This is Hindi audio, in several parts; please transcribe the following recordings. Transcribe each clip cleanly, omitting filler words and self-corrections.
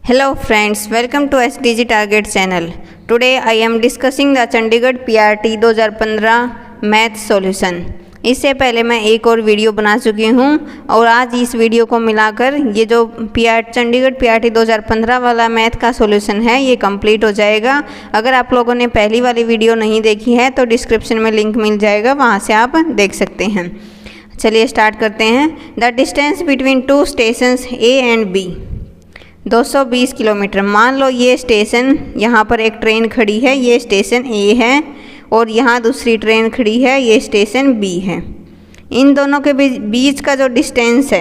Hello friends, welcome to SDG Target channel. Today I am discussing the Chandigarh PRT 2015 math solution. इससे पहले मैं एक और वीडियो बना चुकी हूँ और आज इस वीडियो को मिलाकर ये जो चंडीगढ़ PRT 2015 वाला मैथ का सॉल्यूशन है ये कंप्लीट हो जाएगा। अगर आप लोगों ने पहली वाली वीडियो नहीं देखी है तो डिस्क्रिप्शन में लिंक मिल जाएगा, वहाँ से आप देख सकते हैं। चलिए स्टार्ट करते हैं। The distance between two stations A and B 220 kilometre. मान लो ये स्टेशन, यहाँ पर एक ट्रेन खड़ी है, ये स्टेशन A है और यहाँ दूसरी ट्रेन खड़ी है, ये स्टेशन B है। इन दोनों के बीच का जो डिस्टेंस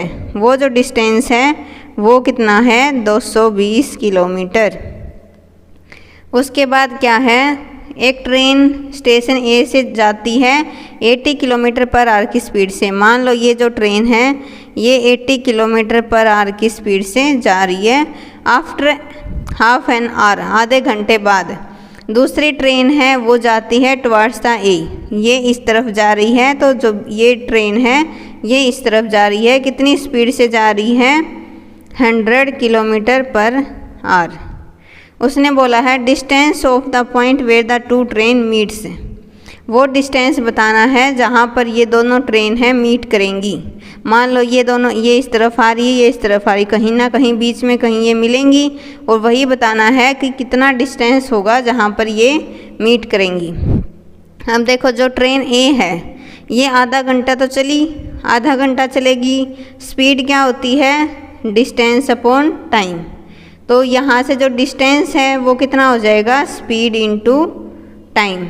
है वो कितना है 220 किलोमीटर। उसके बाद क्या है, एक ट्रेन स्टेशन A से जाती है 80 किलोमीटर पर आवर की स्पीड से। मान लो ये जो ट्रेन है ये 80 किलोमीटर पर आवर की स्पीड से जा रही है। आफ्टर हाफ एन आवर, आधे घंटे बाद दूसरी ट्रेन है वो जाती है टुवर्ड्स द A, ये इस तरफ जा रही है। तो जो ये ट्रेन है ये इस तरफ जा रही है, कितनी स्पीड से जा रही है 100 किलोमीटर पर आवर। उसने बोला है distance of the point where the two train meets, वो डिस्टेंस बताना है जहाँ पर ये दोनों ट्रेन हैं मीट करेंगी। मान लो ये दोनों, ये इस तरफ आ रही है, ये इस तरफ आ रही, कहीं ना कहीं बीच में कहीं ये मिलेंगी और वही बताना है कि कितना डिस्टेंस होगा जहाँ पर ये मीट करेंगी। अब देखो जो ट्रेन A है ये आधा घंटा तो चली, आधा घंटा चलेगी। स्पीड क्या होती है डिस्टेंस अपॉन टाइम। तो यहाँ से जो डिस्टेंस है वो कितना हो जाएगा स्पीड इनटू टाइम।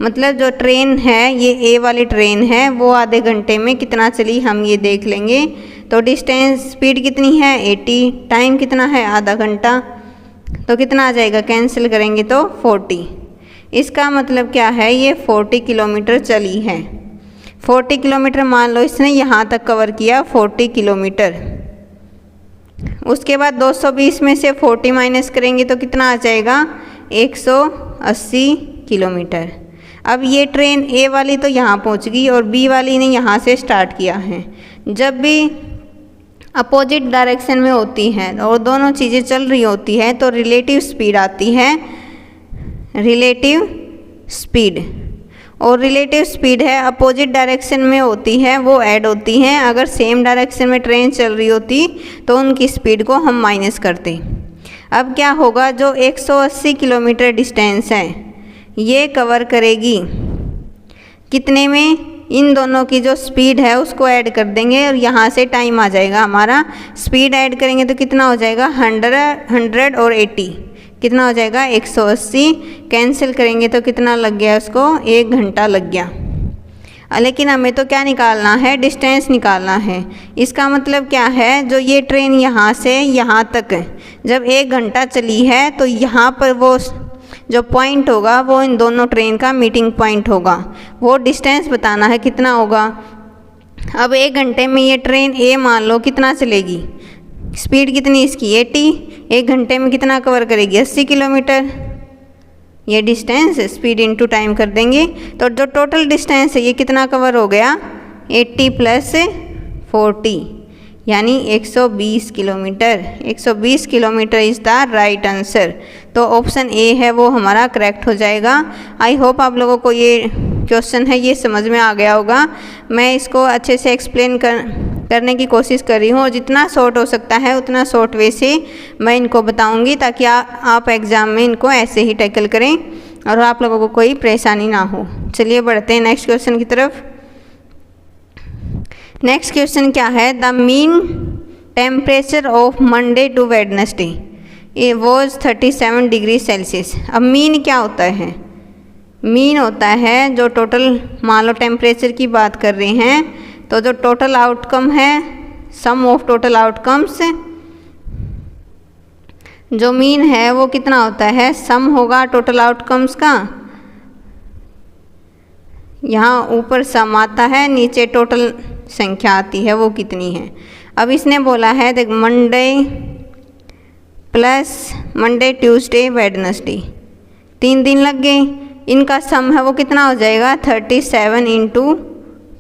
मतलब जो ट्रेन है ये A वाली ट्रेन है वो आधे घंटे में कितना चली हम ये देख लेंगे। तो डिस्टेंस स्पीड कितनी है 80, टाइम कितना है आधा घंटा, तो कितना आ जाएगा कैंसिल करेंगे तो 40। इसका मतलब क्या है ये 40 किलोमीटर चली है। 40 किलोमीटर मान लो इसने यहाँ तक कवर किया 40 किलोमीटर। उसके बाद 220 में से 40 माइनस करेंगे तो कितना आ जाएगा 180 किलोमीटर। अब ये ट्रेन A वाली तो यहाँ पहुँच गई और B वाली ने यहाँ से स्टार्ट किया है। जब भी अपोजिट डायरेक्शन में होती है और दोनों चीज़ें चल रही होती है तो रिलेटिव स्पीड आती है, रिलेटिव स्पीड। और रिलेटिव स्पीड है अपोजिट डायरेक्शन में होती है वो ऐड होती हैं। अगर सेम डायरेक्शन में ट्रेन चल रही होती तो उनकी स्पीड को हम माइनस करते। अब क्या होगा, जो 180 किलोमीटर डिस्टेंस है ये कवर करेगी कितने में, इन दोनों की जो स्पीड है उसको ऐड कर देंगे और यहाँ से टाइम आ जाएगा हमारा। स्पीड ऐड करेंगे तो कितना हो जाएगा 100 और 80, कितना हो जाएगा 180। कैंसिल करेंगे तो कितना लग गया उसको 1 घंटा लग गया। लेकिन हमें तो क्या निकालना है डिस्टेंस निकालना है। इसका मतलब क्या है, जो ये ट्रेन यहाँ से यहाँ तक जब 1 घंटा चली है तो यहाँ पर वो जो पॉइंट होगा वो इन दोनों ट्रेन का मीटिंग पॉइंट होगा। वो डिस्टेंस बताना है कितना होगा। अब 1 घंटे में ये ट्रेन A मान लो कितना चलेगी, स्पीड कितनी इसकी 80, 1 घंटे में कितना कवर करेगी 80 किलोमीटर। ये डिस्टेंस स्पीड इनटू टाइम कर देंगे तो जो टोटल डिस्टेंस है ये कितना कवर हो गया 80 प्लस 40 यानी 120 kilometre. 120 kilometre is the right answer. तो ऑप्शन A है वो हमारा करेक्ट हो जाएगा। आई होप आप लोगों को ये क्वेश्चन है ये समझ में आ गया होगा। मैं इसको अच्छे से एक्सप्लेन करने की कोशिश कर रही हूँ और जितना शॉर्ट हो सकता है उतना शॉर्ट वे से मैं इनको बताऊँगी ताकि आप एग्ज़ाम में इनको ऐसे ही टैकल करें और आप लोगों को कोई परेशानी ना हो। चलिए बढ़ते हैं नेक्स्ट क्वेश्चन की तरफ। नेक्स्ट क्वेश्चन क्या है, the mean temperature of Monday to Wednesday ये वॉज 37 डिग्री सेल्सियस। अब मीन क्या होता है, मीन होता है जो टोटल, मान लो टेम्परेचर की बात कर रहे हैं तो जो टोटल आउटकम है सम ऑफ टोटल आउटकम्स, जो मीन है वो कितना होता है सम होगा टोटल आउटकम्स का। यहाँ ऊपर सम आता है, नीचे टोटल संख्या आती है वो कितनी है। अब इसने बोला है देख Monday plus Monday Tuesday Wednesday 3 दिन लग गए, इनका सम है वो कितना हो जाएगा 37 ×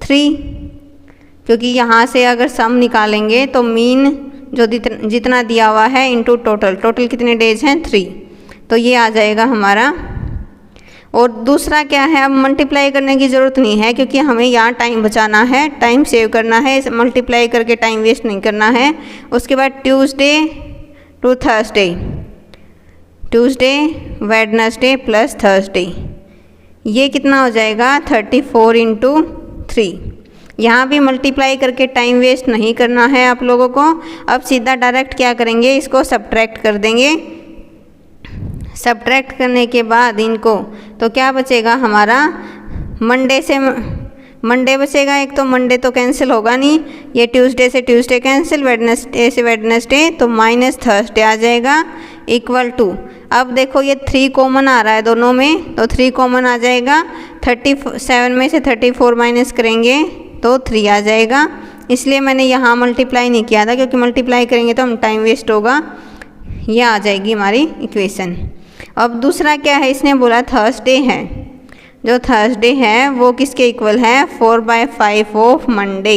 3, क्योंकि यहाँ से अगर सम निकालेंगे तो मीन जो जितना दिया हुआ है इनटू टोटल, टोटल कितने डेज हैं 3, तो ये आ जाएगा हमारा। और दूसरा क्या है, अब मल्टीप्लाई करने की ज़रूरत नहीं है क्योंकि हमें यहाँ टाइम बचाना है, टाइम सेव करना है, मल्टीप्लाई करके टाइम वेस्ट नहीं करना है। उसके बाद Tuesday to Thursday, Tuesday Wednesday plus Thursday, ये कितना हो जाएगा 34 इंटू 3। यहाँ भी मल्टीप्लाई करके टाइम वेस्ट नहीं करना है आप लोगों को। अब सीधा डायरेक्ट क्या करेंगे, इसको सब्ट्रैक्ट कर देंगे। सब्ट्रैक्ट करने के बाद इनको तो क्या बचेगा हमारा, मंडे से मंडे बचेगा एक, तो मंडे तो कैंसिल होगा नहीं, ये ट्यूसडे से ट्यूसडे कैंसिल, वेडनेसडे से वेडनेसडे, तो माइनस थर्सडे आ जाएगा इक्वल टू, अब देखो ये 3 कॉमन आ रहा है दोनों में, तो 3 कॉमन आ जाएगा, 37 में से 34 माइनस करेंगे तो 3 आ जाएगा। इसलिए मैंने यहाँ मल्टीप्लाई नहीं किया था क्योंकि मल्टीप्लाई करेंगे तो हम टाइम वेस्ट होगा। यह आ जाएगी हमारी इक्वेशन। अब दूसरा क्या है, इसने बोला थर्सडे है, जो थर्सडे है वो किसके इक्वल है 4/5 ऑफ मंडे,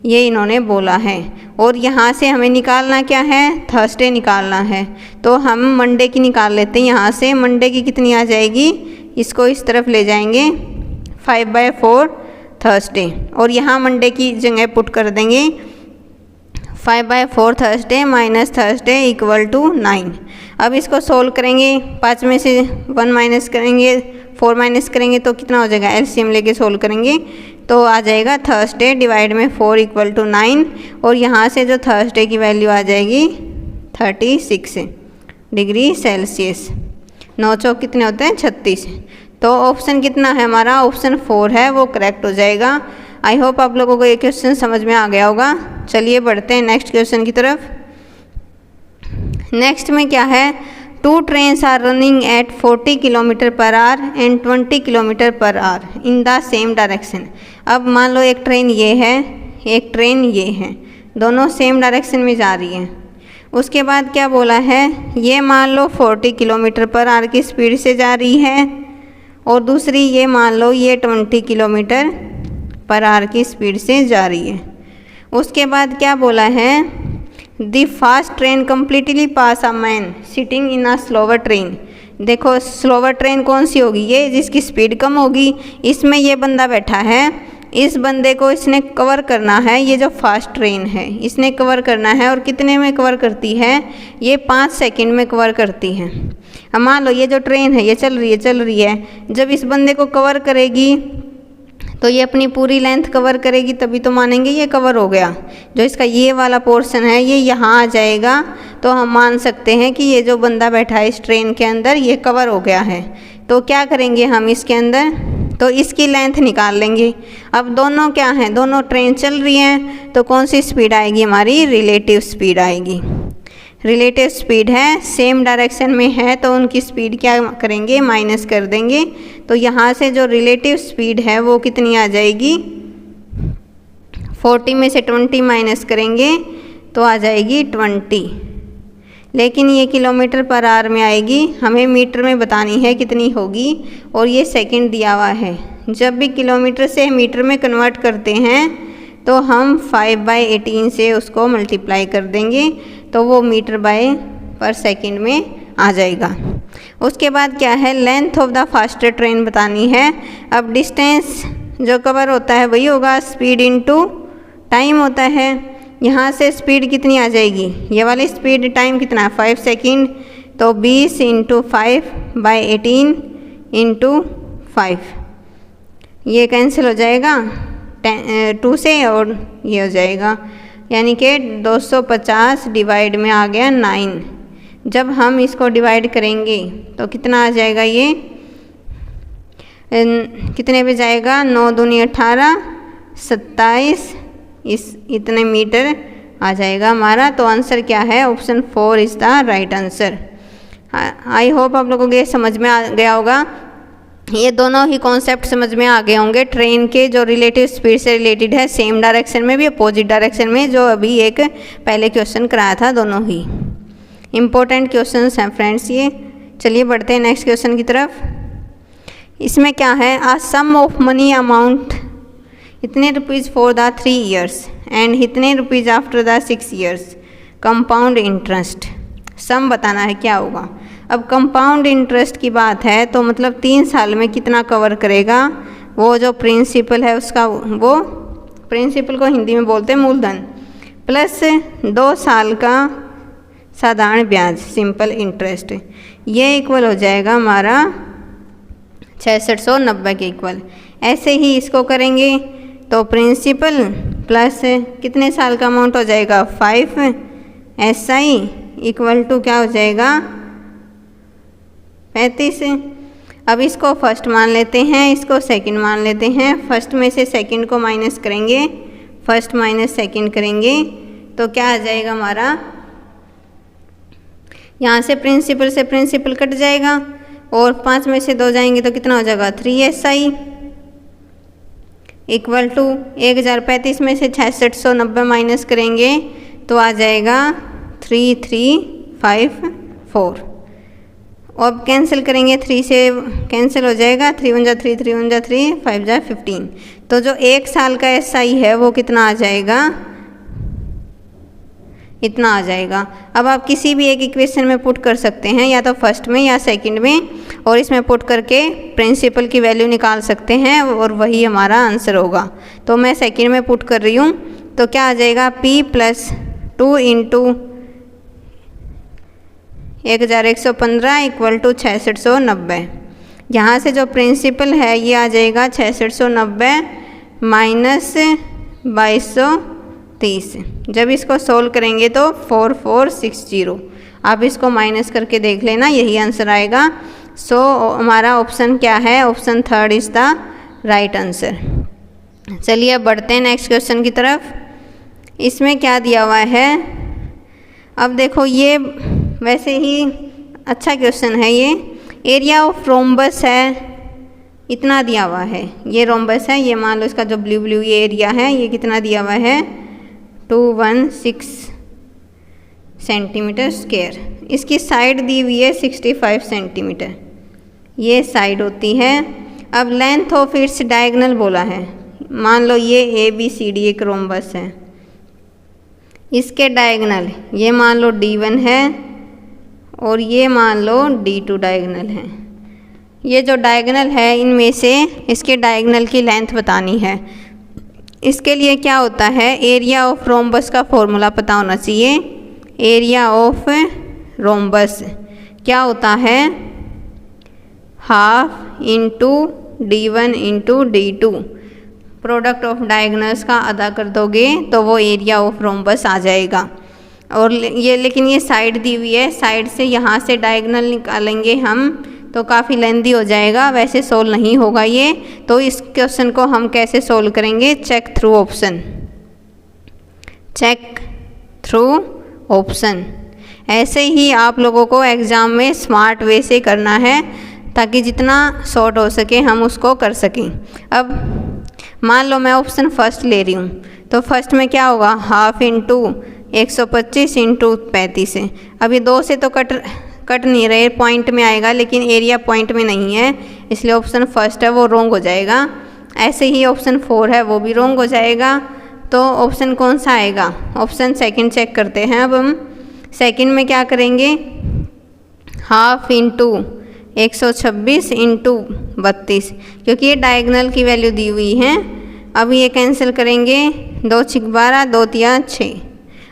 ये इन्होंने बोला है। और यहाँ से हमें निकालना क्या है, थर्सडे निकालना है, तो हम मंडे की निकाल लेते हैं। यहाँ से मंडे की कितनी आ जाएगी, इसको इस तरफ ले जाएंगे 5/4 थर्सडे, और यहाँ मंडे की जगह पुट कर देंगे 5/4 Thursday minus Thursday equal to 9। अब इसको सोल्व करेंगे, 5 में से 1 माइनस करेंगे, 4 माइनस करेंगे तो कितना हो जाएगा, एलसीएम लेके सोल्व करेंगे तो आ जाएगा थर्सडे डिवाइड में 4 इक्वल टू 9, और यहाँ से जो थर्सडे की वैल्यू आ जाएगी 36 डिग्री सेल्सियस। 9 चौक कितने होते हैं 36, तो ऑप्शन कितना है हमारा, ऑप्शन 4 है, वो करेक्ट हो जाएगा। आई होप आप लोगों को ये क्वेश्चन समझ में आ गया होगा। चलिए बढ़ते हैं नेक्स्ट क्वेश्चन की तरफ। नेक्स्ट में क्या है, 2 trains are running at 40 kilometre per hour and 20 kilometre per hour in the same direction. अब मान लो एक ट्रेन ये है, एक ट्रेन ये है, दोनों सेम डायरेक्शन में जा रही हैं। उसके बाद क्या बोला है, ये मान लो 40 किलोमीटर पर आवर की स्पीड से जा रही है, और दूसरी ये मान लो ये 20 किलोमीटर पर आवर की स्पीड से जा रही है। उसके बाद क्या बोला है, the fast train completely pass a man sitting in a slower train. देखो स्लोवर ट्रेन कौन सी होगी, ये जिसकी स्पीड कम होगी। इसमें ये बंदा बैठा है, इस बंदे को इसने कवर करना है, ये जो फास्ट ट्रेन है इसने कवर करना है, और कितने में कवर करती है, ये 5 सेकंड में कवर करती है। अब मान लो ये जो ट्रेन है ये चल रही है, जब इस बंदे को कवर करेगी तो ये अपनी पूरी लेंथ कवर करेगी, तभी तो मानेंगे ये कवर हो गया। जो इसका ये वाला पोर्शन है ये यहाँ आ जाएगा, तो हम मान सकते हैं कि ये जो बंदा बैठा है इस ट्रेन के अंदर ये कवर हो गया है। तो क्या करेंगे हम इसके अंदर, तो इसकी लेंथ निकाल लेंगे। अब दोनों क्या हैं, दोनों ट्रेन चल रही हैं, तो कौन सी स्पीड आएगी हमारी, रिलेटिव स्पीड आएगी। रिलेटिव स्पीड है, सेम डायरेक्शन में है, तो उनकी स्पीड क्या करेंगे, माइनस कर देंगे। तो यहाँ से जो रिलेटिव स्पीड है वो कितनी आ जाएगी, 40 में से 20 माइनस करेंगे तो आ जाएगी 20, लेकिन ये किलोमीटर पर आवर में आएगी, हमें मीटर में बतानी है कितनी होगी, और ये सेकंड दिया हुआ है। जब भी किलोमीटर से मीटर में कन्वर्ट करते हैं तो हम 5/18 से उसको मल्टीप्लाई कर देंगे, तो वो मीटर बाय पर सेकंड में आ जाएगा। उसके बाद क्या है, length of the faster train बतानी है। अब डिस्टेंस जो कवर होता है वही होगा, स्पीड इनटू टाइम होता है। यहाँ से स्पीड कितनी आ जाएगी, ये वाली स्पीड टाइम कितना है 5 सेकंड, तो 20 × 5/18 × 5, ये कैंसिल हो जाएगा 2 से, और ये हो जाएगा यानी कि 250 डिवाइड में आ गया 9। जब हम इसको डिवाइड करेंगे तो कितना आ जाएगा, ये कितने पे जाएगा, 9 दूनी 18, 27, इतने मीटर आ जाएगा हमारा। तो आंसर क्या है, option 4 is the right answer. I hope आप लोगों को ये समझ में आ गया होगा। ये दोनों ही कॉन्सेप्ट समझ में आ गए होंगे, ट्रेन के जो रिलेटिव स्पीड से रिलेटेड है, सेम डायरेक्शन में भी अपोजिट डायरेक्शन में, जो अभी एक पहले क्वेश्चन कराया था, दोनों ही इम्पोर्टेंट क्वेश्चंस हैं फ्रेंड्स ये। चलिए बढ़ते हैं नेक्स्ट क्वेश्चन की तरफ। इसमें क्या है, a sum of money amount इतने rupees for the 3 years and इतने rupees after the 6 years compound interest, sum बताना है क्या होगा। अब कंपाउंड इंटरेस्ट की बात है तो मतलब 3 साल में कितना कवर करेगा, वो जो प्रिंसिपल है उसका, वो प्रिंसिपल को हिंदी में बोलते हैं मूलधन, प्लस 2 साल का साधारण ब्याज सिंपल इंटरेस्ट, ये इक्वल हो जाएगा हमारा 6690 के इक्वल। ऐसे ही इसको करेंगे तो प्रिंसिपल प्लस कितने साल का अमाउंट हो जाएगा 5 SI इक्वल टू क्या हो जाएगा 35। अब इसको फर्स्ट मान लेते हैं, इसको सेकंड मान लेते हैं। फर्स्ट में से सेकंड को माइनस करेंगे, फर्स्ट माइनस सेकंड करेंगे तो क्या आ जाएगा हमारा, यहाँ से प्रिंसिपल कट जाएगा और 5 में से 2 जाएंगे तो कितना हो जाएगा 3 SI इक्वल टू 1035 में से 6690 माइनस करेंगे तो आ जाएगा 3354। अब कैंसिल करेंगे, 3 से कैंसिल हो जाएगा, 3 1 जा 3, 3 1 जा 3, 5 जा 15। तो जो 1 साल का SI है वो कितना आ जाएगा, इतना आ जाएगा। अब आप किसी भी एक इक्वेशन में पुट कर सकते हैं, या तो फर्स्ट में या सेकंड में, और इसमें पुट करके प्रिंसिपल की वैल्यू निकाल सकते हैं और वही हमारा आंसर होगा। तो मैं सेकंड में पुट कर रही हूँ तो क्या आ जाएगा P + 2 × 1115 इक्वल टू 6690। यहाँ से जो प्रिंसिपल है ये आ जाएगा 6690 माइनस 2230। जब इसको सोल्व करेंगे तो 4460। आप इसको माइनस करके देख लेना, यही आंसर आएगा। सो हमारा ऑप्शन क्या है, option 3 is the right answer. चलिए अब बढ़ते हैं नेक्स्ट क्वेश्चन की तरफ। इसमें क्या दिया हुआ है, अब देखो ये वैसे ही अच्छा क्वेश्चन है। ये एरिया ऑफ रोम्बस है, इतना दिया हुआ है। ये रोम्बस है, ये मान लो इसका जो ब्लू ये एरिया है, ये कितना दिया हुआ है 216 सेंटीमीटर स्क्वायर। इसकी साइड दी हुई है 65 सेंटीमीटर, ये साइड होती है। अब लेंथ ऑफ इट्स डायगोनल बोला है, मान लो ये ABCD एक रोम्बस है, इसके डायगोनल ये मान लो D1 है और ये मान लो D2 डायगोनल है। ये जो डायगोनल है इनमें से इसके डायगोनल की लेंथ बतानी है। इसके लिए क्या होता है, एरिया ऑफ रोम्बस का फॉर्मूला पता होना चाहिए। एरिया ऑफ रोम्बस क्या होता है, half into D1 into D2, product of diagonals का अदा कर दोगे तो वो एरिया ऑफ रोम्बस आ जाएगा। और ये लेकिन ये साइड दी हुई है, साइड से यहाँ से डायगोनल निकालेंगे हम तो काफ़ी लेंदी हो जाएगा, वैसे सोल्व नहीं होगा ये। तो इस क्वेश्चन को हम कैसे सोल्व करेंगे, check through option, check through option. ऐसे ही आप लोगों को एग्ज़ाम में स्मार्ट वे से करना है ताकि जितना शॉर्ट हो सके हम उसको कर सकें। अब मान लो मैं ऑप्शन फर्स्ट ले रही हूँ तो फर्स्ट में क्या होगा, हाफ इंटू 125 इंटू 35 है। अभी 2 से तो कट नहीं रहे, पॉइंट में आएगा, लेकिन एरिया पॉइंट में नहीं है, इसलिए ऑप्शन फर्स्ट है वो रोंग हो जाएगा। ऐसे ही ऑप्शन 4 है वो भी रोंग हो जाएगा। तो ऑप्शन कौन सा आएगा, ऑप्शन सेकंड चेक करते हैं। अब हम सेकंड में क्या करेंगे, हाफ इंटू 126 इंटू 32, क्योंकि ये डायगोनल की वैल्यू दी हुई है। अब ये कैंसिल करेंगे, 2 × 12, 2 × 6।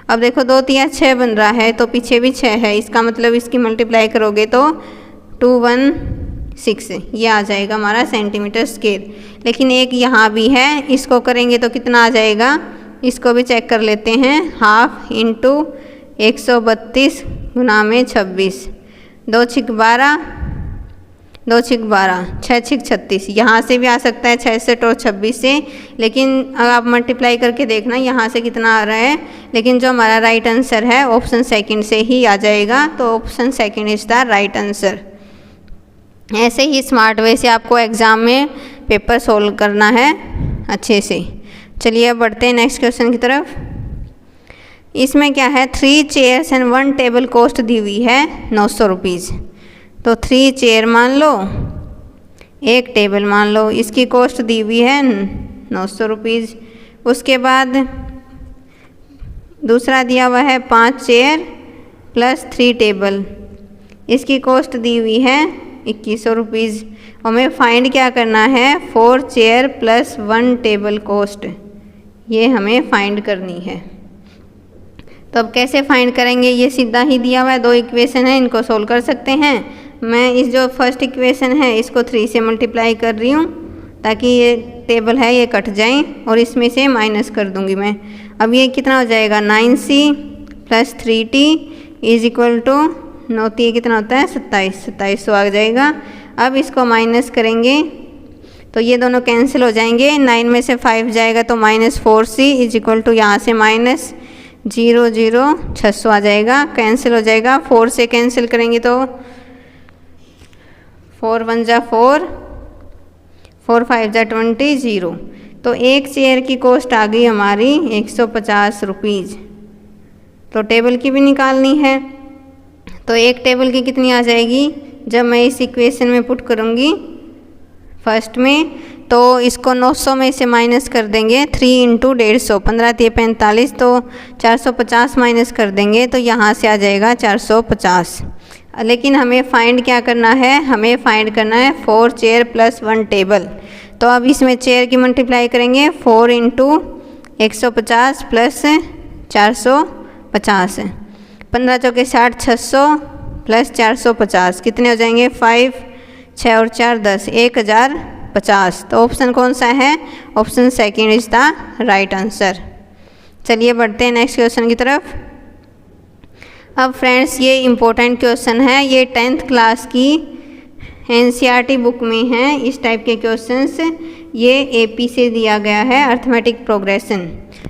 अब देखो 2 × 6 बन रहा है तो पीछे भी 6 है, इसका मतलब इसकी मल्टीप्लाई करोगे तो 216 ये आ जाएगा हमारा सेंटीमीटर स्क्वायर। लेकिन एक यहाँ भी है, इसको करेंगे तो कितना आ जाएगा, इसको भी चेक कर लेते हैं। हाफ इंटू 132 गुना में 26, 2 × 12, 2 × 12, 6 × 36। यहाँ से भी आ सकता है 66 और 26 से, लेकिन अगर आप मल्टीप्लाई करके देखना यहाँ से कितना आ रहा है। लेकिन जो हमारा राइट आंसर है ऑप्शन सेकंड से ही आ जाएगा, तो option second is the right answer. ऐसे ही स्मार्ट वे से आपको एग्ज़ाम में पेपर सोल्व करना है अच्छे से। चलिए अब बढ़ते हैं नेक्स्ट क्वेश्चन की तरफ। इसमें क्या है, 3 चेयर्स एंड 1 टेबल कॉस्ट दी हुई है 900 रुपीज़। तो 3 चेयर मान लो, 1 टेबल मान लो, इसकी कॉस्ट दी हुई है 900 रुपीज़। उसके बाद दूसरा दिया हुआ है 5 चेयर प्लस 3 टेबल, इसकी कॉस्ट दी हुई है 2100 रुपीज़। हमें फाइंड क्या करना है, 4 चेयर प्लस 1 टेबल कॉस्ट, ये हमें फाइंड करनी है। तो अब कैसे फाइंड करेंगे, ये सीधा ही दिया हुआ है, 2 इक्वेशन है, इनको सोल्व कर सकते हैं। मैं इस जो फर्स्ट इक्वेशन है इसको 3 से मल्टीप्लाई कर रही हूँ ताकि ये टेबल है ये कट जाए, और इसमें से माइनस कर दूँगी मैं। अब ये कितना हो जाएगा, 9c plus 3t is equal to 9 ये कितना होता है 2700 आ जाएगा। अब इसको माइनस करेंगे तो ये दोनों कैंसिल हो जाएंगे, 9 में से 5 जाएगा तो -4c इज इक्वल टू यहाँ से -600 आ जाएगा, कैंसिल हो जाएगा। 4 से कैंसिल करेंगे तो 4 1 जा 4, 4 5 जा 20, 0। तो एक चेयर की कॉस्ट आ गई हमारी 150 रुपीज़। तो टेबल की भी निकालनी है, तो एक टेबल की कितनी आ जाएगी, जब मैं इस इक्वेशन में पुट करूँगी फर्स्ट में, तो इसको 900 में से माइनस कर देंगे, 3 × 150, 15 × 45, तो 450 माइनस कर देंगे तो यहाँ से आ जाएगा 450। लेकिन हमें फाइंड क्या करना है, हमें फाइंड करना है 4 चेयर प्लस 1 टेबल। तो अब इसमें चेयर की मल्टीप्लाई करेंगे, 4 × 150 प्लस 450, 15 चौके 60, 600 प्लस 450 कितने हो जाएंगे, 5 6 और 4 10, 1050। तो ऑप्शन कौन सा है, option second is the right answer. चलिए बढ़ते हैं नेक्स्ट क्वेश्चन की तरफ। अब फ्रेंड्स ये इम्पोर्टेंट क्वेश्चन है, ये 10th क्लास की NCERT बुक में है इस टाइप के क्वेश्चंस। ये AP से दिया गया है, अर्थमेटिक प्रोग्रेशन,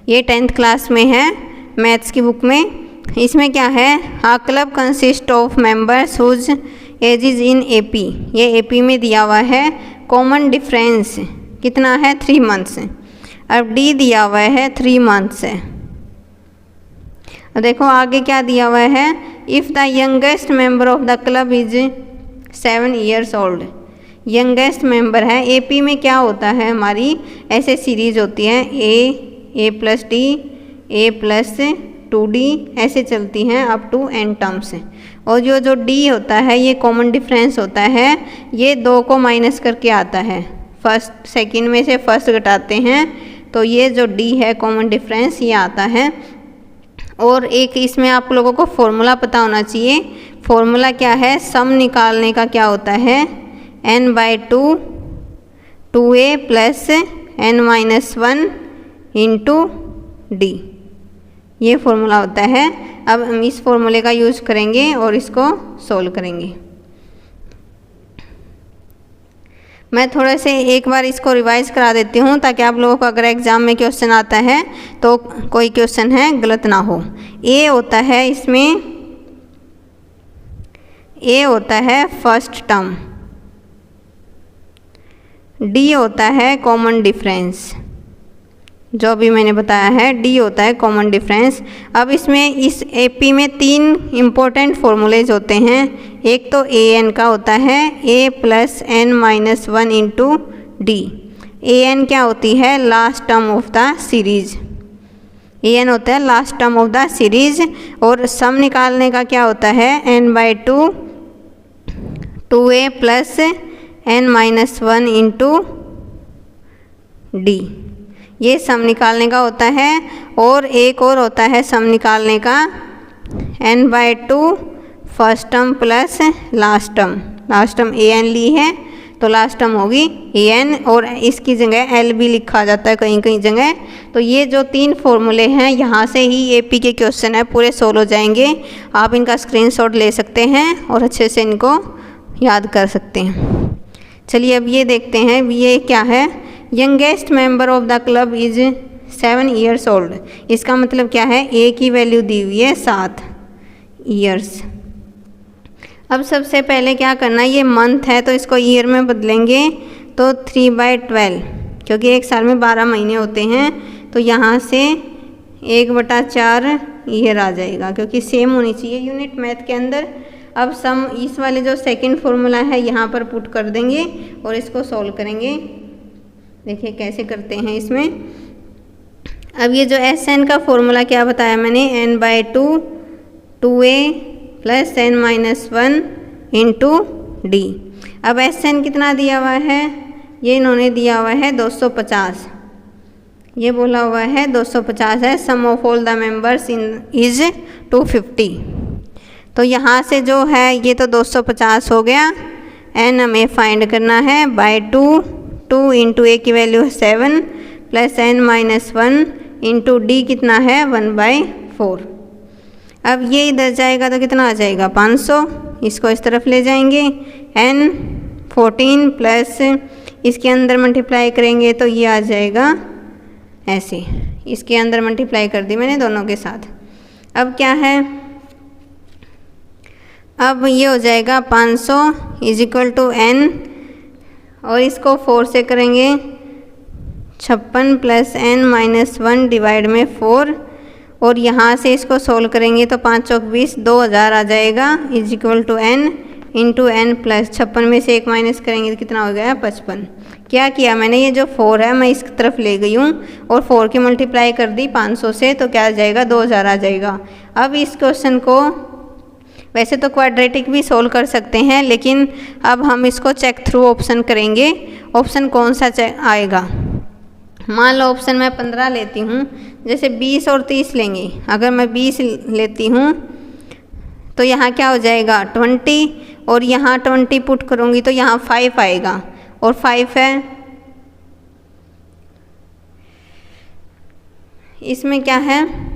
ये 10th क्लास में है मैथ्स की बुक में। इसमें क्या है, a club consist of members whose age is in AP, ये AP में दिया हुआ है। कॉमन डिफरेंस कितना है, 3 मंथ्स। अब D दिया हुआ है 3 मंथ्स है। देखो आगे क्या दिया हुआ है, if the youngest member of the club is 7 years old, youngest member है। AP में क्या होता है, हमारी ऐसे सीरीज होती है A + D, A + 2D ऐसे चलती हैं अप टू n टर्म्स। और जो D होता है ये कॉमन डिफरेंस होता है, ये 2 को माइनस करके आता है, फर्स्ट सेकंड में से फर्स्ट घटाते हैं, तो ये जो D है कॉमन डिफरेंस ये आता है। और एक इसमें आप लोगों को फॉर्मूला पता होना चाहिए, फॉर्मूला क्या है, सम निकालने का क्या होता है, n/2 2a + n-1 × D, ये फॉर्मूला होता है। अब हम इस फॉर्मूले का यूज़ करेंगे और इसको सोल्व करेंगे। मैं थोड़े से एक बार इसको रिवाइज करा देती हूँ ताकि आप लोगों को अगर एग्ज़ाम में क्वेश्चन आता है तो कोई क्वेश्चन है गलत ना हो। ए होता है इसमें, ए होता है फर्स्ट टर्म, डी होता है कॉमन डिफरेंस, जो भी मैंने बताया है डी होता है कॉमन डिफरेंस। अब इसमें इस AP में 3 इम्पोर्टेंट फॉर्मूलेज होते हैं। एक तो AN का होता है, A + n-1 × D। AN क्या होती है, last term of the series, AN होता है last term of the series. और सम निकालने का क्या होता है, n/2 2a + n-1 × D, ये सम निकालने का होता है। और एक और होता है सम निकालने का, n/2 first term plus last term AN ली है तो लास्ट टर्म होगी AN, और इसकी जगह L भी लिखा जाता है कहीं कहीं जगह। तो ये जो 3 फॉर्मूले हैं यहाँ से ही AP के क्वेश्चन है पूरे सोल्व हो जाएंगे। आप इनका स्क्रीनशॉट ले सकते हैं और अच्छे से इनको याद कर सकते हैं। चलिए अब ये देखते हैं, ये क्या है, youngest member of the club is 7 years old. इसका मतलब क्या है, A की वैल्यू दी हुई है 7 ईयर्स। अब सबसे पहले क्या करना है, ये मंथ है तो इसको ईयर में बदलेंगे, तो 3/12, क्योंकि एक साल में 12 महीने होते हैं, तो यहाँ से 1/4 ईयर आ जाएगा, क्योंकि सेम होनी चाहिए यूनिट मैथ के अंदर। अब सम इस वाले जो सेकंड फॉर्मूला है यहाँ पर पुट कर देंगे और इसको सॉल्व करेंगे। देखिए कैसे करते हैं इसमें, अब ये जो एस एन का फॉर्मूला क्या बताया मैंने, n/2 2a plus n-1 into D. अब एस एन कितना दिया हुआ है, ये इन्होंने दिया हुआ है 250, ये बोला हुआ है 250 है। Sum of all the members in is 250। तो यहाँ से जो है ये तो 250 हो गया, n हमें फाइंड करना है बाय 2 इंटू ए की value 7 plus n-1 into D कितना है 1/4। अब ये इधर जाएगा तो कितना आ जाएगा 500, इसको इस तरफ ले जाएंगे, n 14 प्लस इसके अंदर मल्टीप्लाई करेंगे तो ये आ जाएगा ऐसे, इसके अंदर मल्टीप्लाई कर दी मैंने दोनों के साथ। अब क्या है, अब ये हो जाएगा 500 इज इक्वल टू n और इसको 4 से करेंगे 56 प्लस n-1 डिवाइड में 4 और यहाँ से इसको सोल्व करेंगे तो 5 चौक 20 2000 आ जाएगा is equal to n into n plus 56 में से 1 माइनस करेंगे तो कितना हो गया 55। क्या किया मैंने, ये जो 4 है मैं इस तरफ ले गई हूँ और 4 की मल्टीप्लाई कर दी 500 से तो क्या आ जाएगा 2000 आ जाएगा। अब इस क्वेश्चन को वैसे तो क्वाड्रेटिक भी सोल्व कर सकते हैं, लेकिन अब हम इसको चेक थ्रू ऑप्शन करेंगे। ऑप्शन कौन सा आएगा, मान लो ऑप्शन मैं 15 लेती हूँ, जैसे 20 और 30 लेंगे। अगर मैं 20 लेती हूँ तो यहाँ क्या हो जाएगा 20 और यहाँ 20 पुट करूँगी तो यहाँ 5 आएगा और 5 है, इसमें क्या है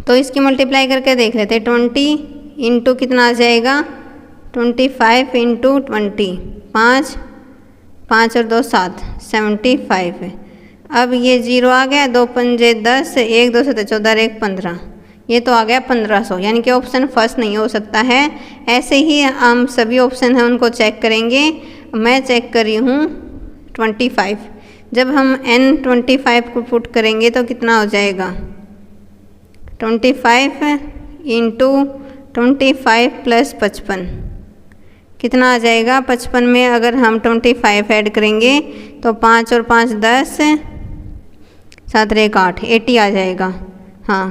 तो इसकी मल्टीप्लाई करके देख लेते हैं। 20 इंटू कितना आ जाएगा 25 इंटू 20 5 और 2 7 75 है। अब ये 0 आ गया, 2 पंजे 10 1 2 7 14 1 15, ये तो आ गया 1500, यानी कि ऑप्शन फर्स्ट नहीं हो सकता है। ऐसे ही हम सभी ऑप्शन हैं उनको चेक करेंगे। मैं चेक कर रही हूँ 25, जब हम n25 को पुट करेंगे तो कितना हो जाएगा 25 इंटू 25 प्लस 55 कितना आ जाएगा 55 में अगर हम 25 ऐड करेंगे तो 5 और 5 10 7 1 8 80 आ जाएगा, हाँ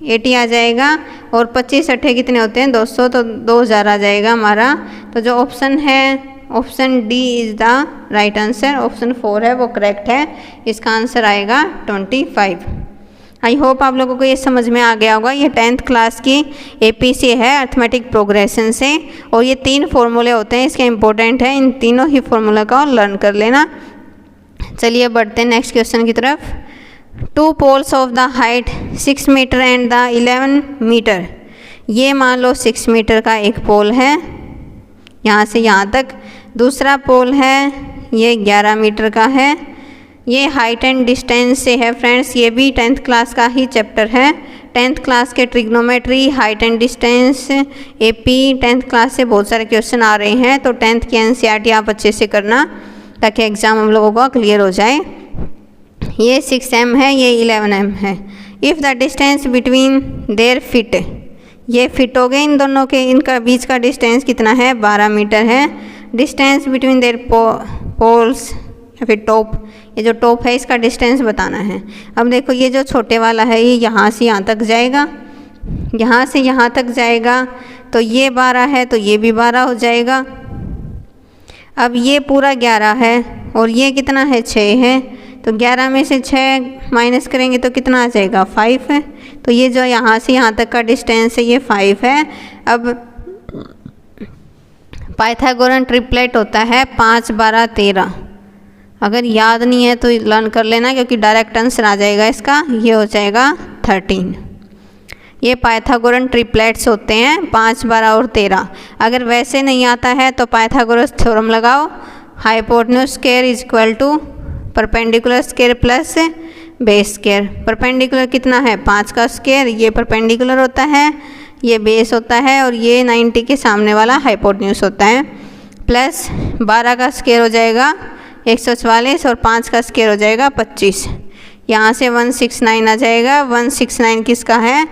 80 आ जाएगा। और 25 अट्ठे कितने होते हैं 200, तो 2000 आ जाएगा हमारा। तो जो ऑप्शन है option D is the right answer, option 4 है वो करेक्ट है, इसका आंसर आएगा 25। आई होप आप लोगों को ये समझ में आ गया होगा। ये 10th क्लास की एपीसी है अर्थमेटिक प्रोग्रेशन से, और ये 3 फॉर्मूले होते हैं इसके इम्पोर्टेंट है, इन तीनों ही फॉर्मूला का लर्न कर लेना। चलिए बढ़ते हैं नेक्स्ट क्वेश्चन की तरफ। 2 poles of the height 6 metre and the 11 metre, ये मान लो 6 मीटर का एक पोल है यहाँ से यहाँ तक, दूसरा पोल है ये 11 मीटर का है। ये हाइट एंड डिस्टेंस से है फ्रेंड्स, ये भी 10th क्लास का ही चैप्टर है। 10th क्लास के trigonometry, height and distance, AP 10th class से बहुत सारे क्वेश्चन आ रहे हैं, तो 10th की एनसीईआरटी आप अच्छे से करना ताकि एग्ज़ाम हम लोगों का क्लियर हो जाए। ये 6m है, ये 11m है। If the distance between their fit, ये फिट हो गए इन दोनों के, इनका बीच का डिस्टेंस कितना है 12 मीटर है। डिस्टेंस बिटवीन देयर पोल्स या फिर टॉप, ये जो टॉप है इसका डिस्टेंस बताना है। अब देखो ये जो छोटे वाला है ये यहाँ से यहाँ तक जाएगा, यहाँ से यहाँ तक जाएगा, तो ये 12 है तो ये भी 12 हो जाएगा। अब ये पूरा 11 है और ये कितना है 6 है, तो 11 में से 6 माइनस करेंगे तो कितना आ जाएगा 5 है। तो ये जो यहाँ से यहाँ तक का डिस्टेंस है ये 5 है। अब पाइथागोरन ट्रिपलेट होता है 5 12 13, अगर याद नहीं है तो लर्न कर लेना क्योंकि डायरेक्ट आंसर आ जाएगा इसका, ये हो जाएगा 13। ये पाइथागोरन ट्रिपलेट्स होते हैं 5 12 और 13। अगर वैसे नहीं आता है तो पाइथागोरस थ्योरम लगाओ, hypotenuse square is equal to perpendicular square plus base square. Perpendicular कितना है 5 का स्क्वायर, ये परपेंडिकुलर होता है, ये बेस होता है और ये 90 के सामने वाला हाइपोटेन्यूज होता है, प्लस 12 का स्क्वायर हो जाएगा 144 और 5 का स्क्वायर हो जाएगा 25। यहाँ से 169 आ जाएगा, 169 किसका है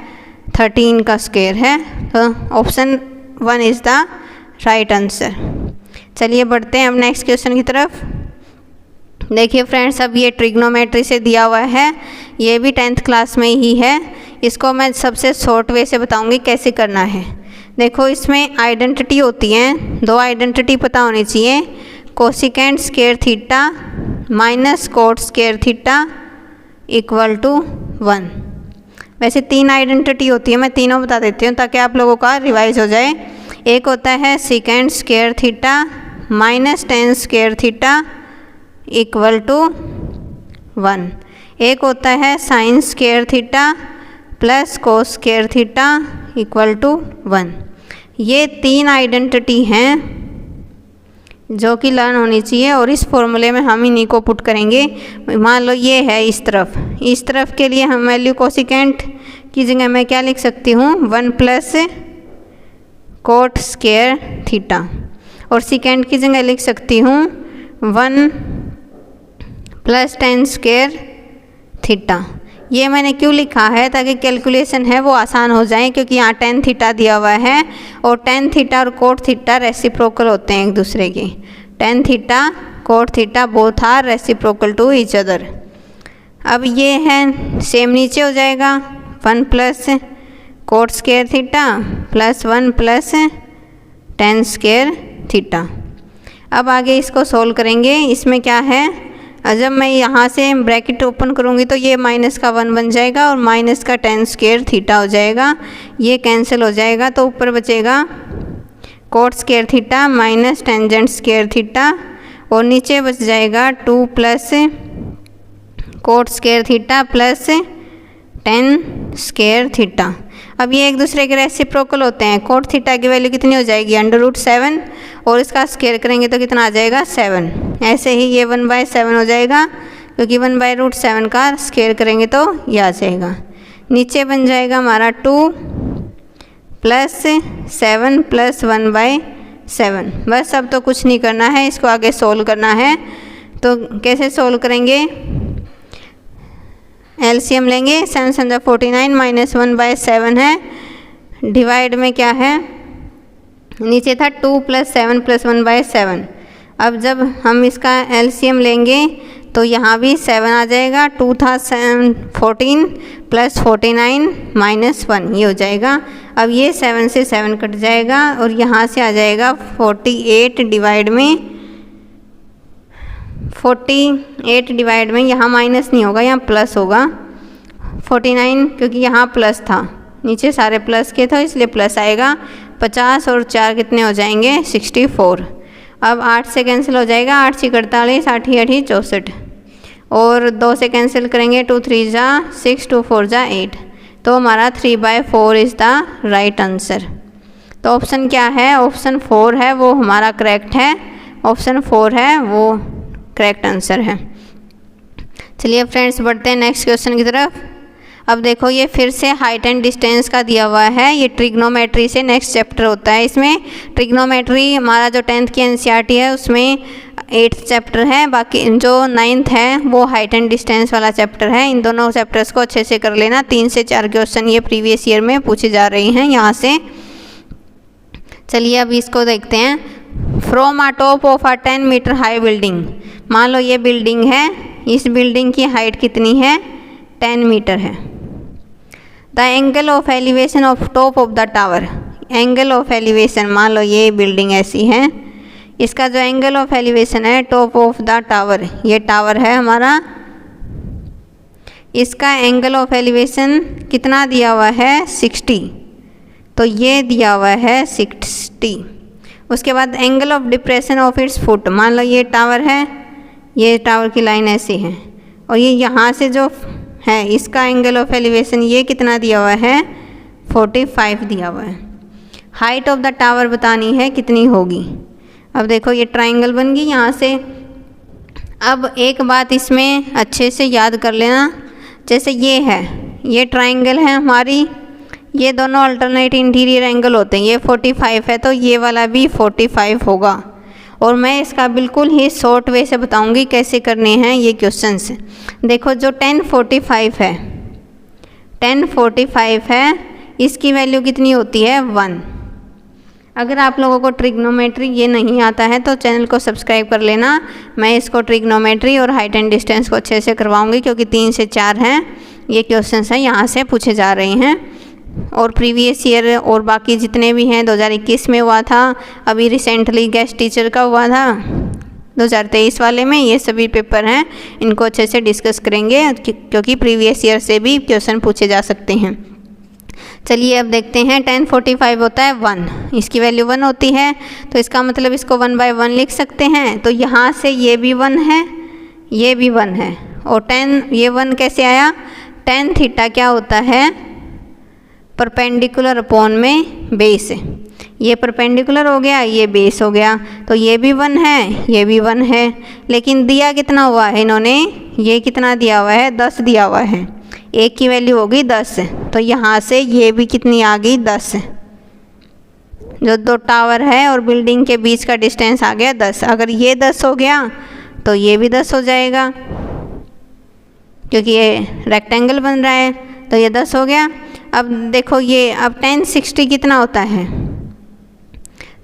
13 का स्क्वायर है, तो option 1 is the right answer. चलिए बढ़ते हैं अब नेक्स्ट क्वेश्चन की तरफ। देखिए फ्रेंड्स, अब ये ट्रिग्नोमेट्री से दिया हुआ है, ये भी 10th क्लास में ही है। इसको मैं सबसे शॉर्ट वे से बताऊंगी कैसे करना है। देखो इसमें आइडेंटिटी होती हैं, दो आइडेंटिटी पता होनी चाहिए, cosecant square theta minus cot square theta equal to 1। वैसे 3 आइडेंटिटी होती है, मैं तीनों बता देती हूँ ताकि आप लोगों का रिवाइज हो जाए। एक होता है secant square theta minus tan square theta equal to 1। एक होता है sine square theta plus cos square theta equal to 1। ये 3 आइडेंटिटी हैं जो कि लर्न होनी चाहिए और इस फॉर्मूले में हम इन्हीं को पुट करेंगे। मान लो ये है इस तरफ के लिए हम वैल्यू कोसिकेंट की जगह मैं क्या लिख सकती हूँ, 1 प्लस कोट स्क्वायर थीटा, और सेकेंड की जगह लिख सकती हूँ 1 प्लस टेन स्क्वायर थीटा। ये मैंने क्यों लिखा है, ताकि कैलकुलेशन है वो आसान हो जाए, क्योंकि यहाँ टेन थीटा दिया हुआ है और टेन थीटा और कोट थीटा रेसिप्रोकल होते हैं एक दूसरे के। Tan theta cot theta both are reciprocal to each other. अब ये है सेम नीचे हो जाएगा, 1 plus cot square theta plus 1 plus tan square theta. अब आगे इसको सोल्व करेंगे। इसमें क्या है, जब मैं यहाँ से ब्रैकेट ओपन करूँगी तो ये माइनस का 1 बन जाएगा और माइनस का टेन स्क्वायर थीटा हो जाएगा, ये कैंसिल हो जाएगा, तो ऊपर बचेगा coat square theta minus tangent square theta, और नीचे बच जाएगा 2 plus cot square theta plus tan square theta. अब ये एक दूसरे के रेसिप्रोकल होते हैं। कोट थीटा की वैल्यू कितनी हो जाएगी, √7, और इसका स्क्वायर करेंगे तो कितना आ जाएगा, 7। ऐसे ही ये 1/7 हो जाएगा, क्योंकि 1/√7 का स्क्वायर करेंगे तो ये आ जाएगा। नीचे बन जाएगा हमारा 2 प्लस 7 प्लस 1/7। बस अब तो कुछ नहीं करना है, इसको आगे सोल्व करना है। तो कैसे सोल्व करेंगे, एलसीएम लेंगे, 7 7 49 माइनस 1/7 है, डिवाइड में क्या है, नीचे था 2 प्लस 7 प्लस 1/7। अब जब हम इसका एलसीएम लेंगे तो यहाँ भी 7 आ जाएगा, 2 था 14 प्लस 49 माइनस 1, ये हो जाएगा। अब ये 7 से 7 कट जाएगा और यहाँ से आ जाएगा 48 डिवाइड में 48 डिवाइड में, यहाँ माइनस नहीं होगा, यहाँ प्लस होगा। 49 क्योंकि यहाँ प्लस था, नीचे सारे प्लस के थे इसलिए प्लस आएगा। 50 और 4 कितने हो जाएंगे, 64। अब 8 से कैंसिल हो जाएगा, 8 × 48, 8 × 8 = 64, और 2 से कैंसिल करेंगे, 2 × 3 = 6, 2 × 4 = 8। तो हमारा 3/4 इज़ द राइट आंसर। तो ऑप्शन क्या है, ऑप्शन 4 है वो हमारा करेक्ट है, ऑप्शन 4 है वो करेक्ट आंसर है। चलिए फ्रेंड्स बढ़ते हैं नेक्स्ट क्वेश्चन की तरफ। अब देखो ये फिर से हाइट एंड डिस्टेंस का दिया हुआ है, ये ट्रिग्नोमेट्री से नेक्स्ट चैप्टर होता है। इसमें ट्रिग्नोमेट्री हमारा जो 10th की एनसीईआरटी है उसमें 8th चैप्टर है, बाकी जो 9th है वो हाइट एंड डिस्टेंस वाला चैप्टर है। इन दोनों चैप्टर्स को अच्छे से कर लेना, 3 से 4 क्वेश्चन ये प्रीवियस ईयर में पूछे जा रहे हैं यहाँ से। चलिए अब इसको देखते हैं। From a top of a 10 metre high building, मान लो ये बिल्डिंग है, इस बिल्डिंग की हाइट कितनी है, 10 मीटर है। The angle of elevation of top of the tower, angle of elevation, मान लो ये बिल्डिंग ऐसी है, इसका जो एंगल ऑफ एलिवेशन है टॉप ऑफ द टावर, ये टावर है हमारा, इसका एंगल ऑफ एलिवेशन कितना दिया हुआ है, 60। तो ये दिया हुआ है 60। उसके बाद angle of depression of its foot, मान लो ये टावर है, ये टावर की लाइन ऐसी है, और ये यहाँ से जो है इसका एंगल ऑफ एलिवेशन ये कितना दिया हुआ है, 45 दिया हुआ है। हाइट ऑफ द टावर बतानी है कितनी होगी। अब देखो ये ट्राइंगल बन गई यहाँ से। अब एक बात इसमें अच्छे से याद कर लेना, जैसे ये है, ये ट्राइंगल है हमारी, ये दोनों अल्टरनेट इंटीरियर एंगल होते हैं, ये 45 है तो ये वाला भी 45 होगा। और मैं इसका बिल्कुल ही शॉर्ट वे से बताऊंगी कैसे करने हैं ये क्वेश्चंस। देखो जो 1045 है, 1045 है, इसकी वैल्यू कितनी होती है, 1। अगर आप लोगों को ट्रिग्नोमेट्री ये नहीं आता है तो चैनल को सब्सक्राइब कर लेना। मैं इसको ट्रिग्नोमेट्री और हाइट एंड डिस्टेंस को अच्छे से करवाऊंगी, क्योंकि 3 से 4 हैं ये क्वेश्चंस हैं यहाँ से पूछे जा रहे हैं। और प्रीवियस ईयर और बाकी जितने भी हैं 2021 में हुआ था, अभी रिसेंटली गेस्ट टीचर का हुआ था 2023 वाले में, ये सभी पेपर हैं, इनको अच्छे से डिस्कस करेंगे क्योंकि प्रीवियस ईयर से भी क्वेश्चन पूछे जा सकते हैं। चलिए अब देखते हैं 1045 होता है 1, इसकी वैल्यू 1 होती है, तो इसका मतलब इसको 1/1 लिख सकते हैं। तो यहाँ से ये भी 1 है, ये भी 1 है, और 10 ये 1 कैसे आया, tan थीटा क्या होता है, परपेंडिकुलर अपॉन में बेस, ये परपेंडिकुलर हो गया, ये बेस हो गया, तो ये भी 1 है, ये भी 1 है, लेकिन दिया कितना हुआ है इन्होंने, ये कितना दिया हुआ है, 10 दिया हुआ है, एक की वैल्यू होगी 10, तो यहाँ से ये भी कितनी आ गई 10, जो 2 टावर है और बिल्डिंग के बीच का डिस्टेंस आ गया 10। अगर ये 10 हो गया तो ये भी 10 हो जाएगा, क्योंकि ये रेक्टेंगल बन रहा है, तो ये 10 हो गया। अब देखो ये अब 1060 कितना होता है,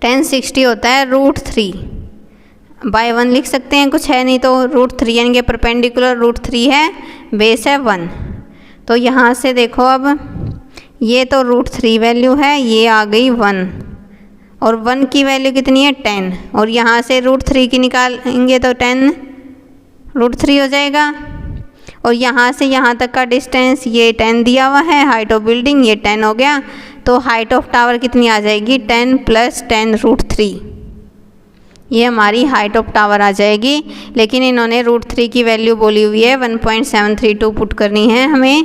1060 होता है √3/1 लिख सकते हैं, कुछ है नहीं तो √3 यानी कि परपेंडिकुलर √3 है, बेस है 1। तो यहाँ से देखो अब ये तो √3 वैल्यू है, ये आ गई 1, और 1 की वैल्यू कितनी है 10, और यहाँ से √3 की निकालेंगे तो 10 √3 हो जाएगा, और यहाँ से यहाँ तक का डिस्टेंस ये 10 दिया हुआ है, हाइट ऑफ बिल्डिंग ये 10 हो गया, तो हाइट ऑफ टावर कितनी आ जाएगी 10 + 10 √3, ये हमारी हाइट ऑफ टावर आ जाएगी। लेकिन इन्होंने √3 की वैल्यू बोली हुई है 1.732 पुट करनी है हमें,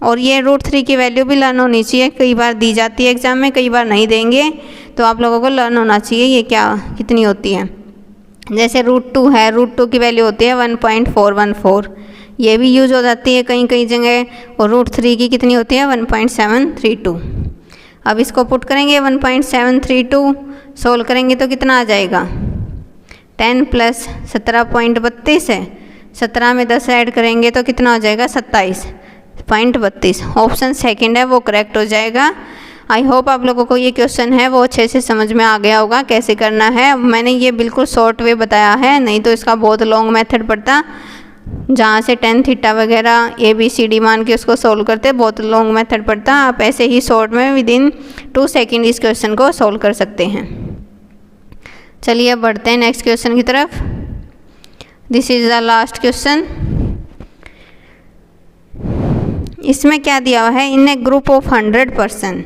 और ये √3 की वैल्यू भी लर्न होनी चाहिए, कई बार दी जाती है एग्ज़ाम में, कई बार नहीं देंगे, तो आप लोगों को लर्न होना चाहिए ये क्या कितनी होती है। जैसे √2 है, √2 की वैल्यू होती है 1.414, ये भी यूज हो जाती है कई कई जगह, और √3 की कितनी होती है 1.732। अब इसको पुट करेंगे 1.732 सोल्व करेंगे तो कितना आ जाएगा, 10 + 17.32 है, 17 में 10 ऐड करेंगे तो कितना हो जाएगा 27.32। ऑप्शन सेकंड है वो करेक्ट हो जाएगा। आई होप आप लोगों को ये क्वेश्चन है वो अच्छे से समझ में आ गया होगा कैसे करना है। मैंने ये बिल्कुल शॉर्ट वे बताया है, नहीं तो इसका बहुत लॉन्ग मेथड पड़ता, जहाँ से tan थीटा वगैरह ABCD मान के उसको सोल्व करते, बहुत लॉन्ग मेथड पड़ता। आप ऐसे ही शॉर्ट में विदिन 2 सेकेंड इस क्वेश्चन को सोल्व कर सकते हैं। चलिए अब बढ़ते हैं नेक्स्ट क्वेश्चन की तरफ। This is the last question. इसमें क्या दिया हुआ है, इन ए ग्रुप ऑफ 100 पर्सन,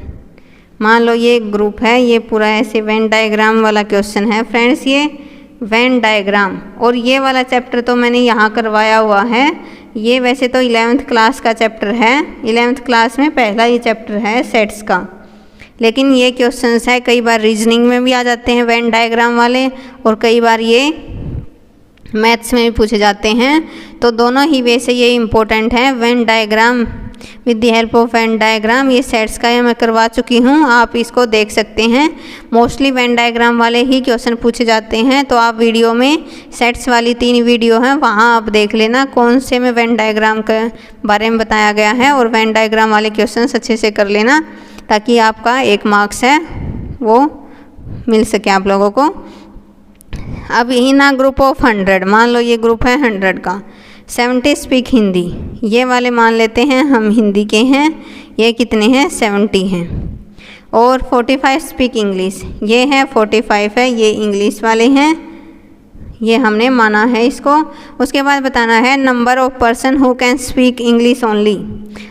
मान लो ये ग्रुप है, ये पूरा ऐसे वेन डायग्राम वाला क्वेश्चन है फ्रेंड्स, ये वेन डायग्राम, और ये वाला चैप्टर तो मैंने यहाँ करवाया हुआ है, ये वैसे तो 11th क्लास का चैप्टर है, 11th क्लास में पहला ये चैप्टर है सेट्स का, लेकिन ये क्वेश्चंस है कई बार रीजनिंग में भी आ जाते हैं वेन डायग्राम वाले, और कई बार ये मैथ्स में भी पूछे जाते हैं, तो दोनों ही वे से ये इम्पोर्टेंट है। Venn diagram with the help of Venn diagram, ये सेट्स का मैं करवा चुकी हूँ, आप इसको देख सकते हैं। मोस्टली वेन डायग्राम वाले ही क्वेश्चन पूछे जाते हैं, तो आप वीडियो में सेट्स वाली 3 वीडियो हैं, वहाँ आप देख लेना कौन से में वेन डायग्राम के बारे में बताया गया है, और वेन डायग्राम वाले क्वेश्चन अच्छे से कर लेना, ताकि आपका 1 मार्क्स है वो मिल सके आप लोगों को। अब यही ना ग्रुप ऑफ 100, मान लो ये ग्रुप है 100 का, 70 स्पीक हिंदी, ये वाले मान लेते हैं हम हिंदी के हैं, ये कितने हैं 70 हैं, और 45 स्पीक इंग्लिश, ये है 45 है, ये इंग्लिश वाले हैं, ये हमने माना है इसको। उसके बाद बताना है number of person who can speak English only.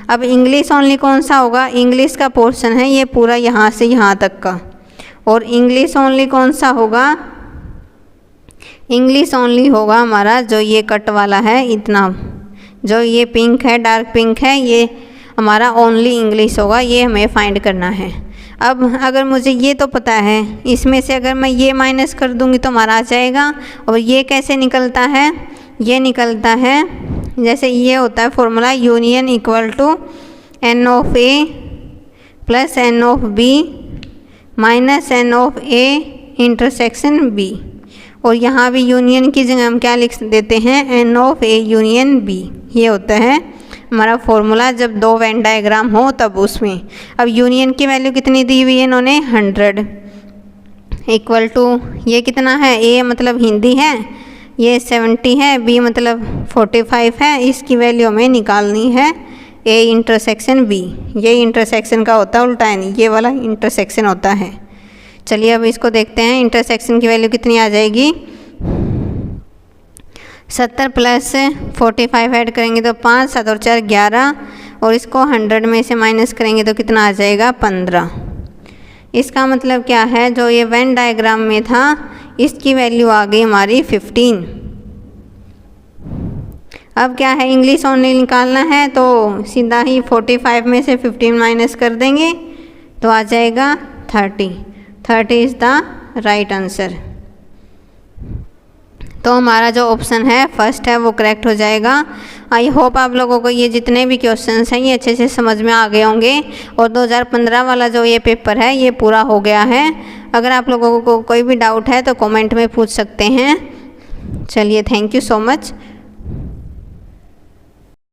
अब इंग्लिश ओनली कौन सा होगा, इंग्लिश का पोर्शन है ये पूरा यहाँ से यहाँ तक का, और इंग्लिश ओनली कौन सा होगा, इंग्लिश ओनली होगा हमारा जो ये कट वाला है, इतना जो ये पिंक है, डार्क पिंक है, ये हमारा ओनली इंग्लिश होगा, ये हमें फाइंड करना है। अब अगर मुझे ये तो पता है, इसमें से अगर मैं ये माइनस कर दूंगी तो हमारा आ जाएगा, और ये कैसे निकलता है, ये निकलता है जैसे ये होता है formula, union equal to n of A plus n of B minus n of A intersection B, और यहाँ भी यूनियन की जगह हम क्या लिख देते हैं, n of A union B, ये होता है हमारा फॉर्मूला जब 2 वेन डायग्राम हो तब उसमें। अब यूनियन की वैल्यू कितनी दी हुई है इन्होंने 100, इक्वल टू ये कितना है, ए मतलब हिंदी है, ये 70 है, बी मतलब 45 है, इसकी वैल्यू हमें निकालनी है ए इंटरसेक्शन बी। ये इंटरसेक्शन का होता है उल्टा है, नहीं ये वाला इंटरसेक्शन होता है। चलिए अब इसको देखते हैं, इंटरसेक्शन की वैल्यू कितनी आ जाएगी, 70 प्लस 45 ऐड करेंगे तो 5, 7 और 4 11, और इसको 100 में से माइनस करेंगे तो कितना आ जाएगा 15। इसका मतलब क्या है, जो ये वेन डायग्राम में था इसकी वैल्यू आ गई हमारी 15। अब क्या है, इंग्लिश ओनली निकालना है तो सीधा ही 45 में से 15 माइनस कर देंगे तो आ जाएगा 30। 30 इज़ द राइट आंसर। तो हमारा जो ऑप्शन है फर्स्ट है वो करेक्ट हो जाएगा। आई होप आप लोगों को ये जितने भी क्वेश्चंस हैं ये अच्छे से समझ में आ गए होंगे, और 2015 वाला जो ये पेपर है ये पूरा हो गया है। अगर आप लोगों को कोई भी डाउट है तो कमेंट में पूछ सकते हैं। चलिए, थैंक यू सो मच।